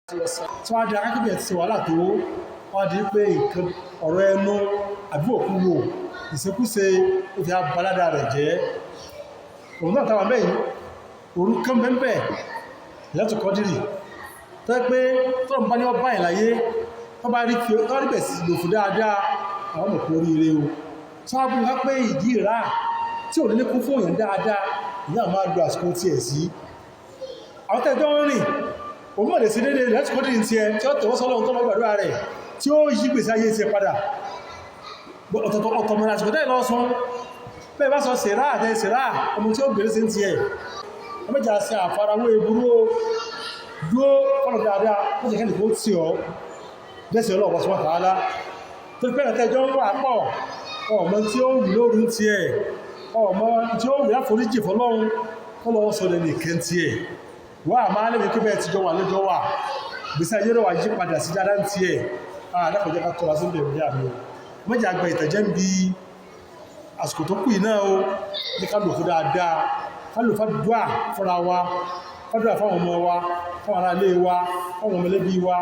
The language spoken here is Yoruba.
tí wọ́n á di akákẹ́bẹ̀ ti wàhálà tó wọ́n á di pé nǹkan ọ̀rọ̀ ẹnu àbí òkú wò ìṣekúṣe ó fi abaládà rẹ̀ jẹ́ òun náà tàwà mẹ́yìn òru kán bẹ́ẹ̀ Laylatul Qadri tó yẹ pé tọ́rọ bá ní ọba ìláyé wọ́n bá rí bẹ̀ sí lò fún dáadáa àwọn ọmọ kú oríire o tí wọ́n bú wá pé ìdí ìrà tí ò ní kún fún èèyàn dáadáa ìyá máa lo àsìkò tí ẹ̀ sí àwọn tẹ́jọ́ ń rìn òun mọ̀ lè sí dédé Laylatul Qadri ti ẹ tí ó tẹ̀wọ́ sọ́lọ́run tó lọ́gbàdúrà rẹ̀ tí ó yí gbèsè ayé ti ẹ padà ọ̀tọ̀ mọ̀ràn àsìkò tẹ́ lọ́sán bẹ́ẹ̀ bá sọ sẹ̀rá àtẹ́ sẹ̀rá ọmọ tí ó bèèrè sí ti ẹ̀ ọmọjà sí àfarawé ìbúrú dúó ọ̀nà dáadáa ó jẹ́ kẹ́lì kó tí ọ dẹ́sẹ̀ ọlọ́ọ̀bọ̀ sí wọ́n tààlá tó pẹ́rẹ̀ tẹ́jọ́ ń wà pọ̀ ọmọ tí ó wù lóòrùn ti ẹ̀ ọmọ tí ó wù láforíjì fọlọ́run kọ́lọ́wọ́ sọ lẹ́nì kẹ́ ti ẹ̀ wà máa lẹ́bí pé bẹ́ẹ̀ ti jọ wà lọ́jọ́ wà gbèsè ayé rẹ̀ wà yí padà sí dáadáa ti ẹ̀ àdákọ̀jẹ́ ká tọ́ra sí bẹ̀rẹ̀ àmì mọ́jà àgbà ìtẹ̀jẹ́ ń bí àsìkò tó kù iná o ní ká lò fún dáadáa ká lò fàdúà fúnra wa fàdúà fáwọn ọmọ wa fáwọn ará ilé wa fáwọn ọmọlẹ́bí wa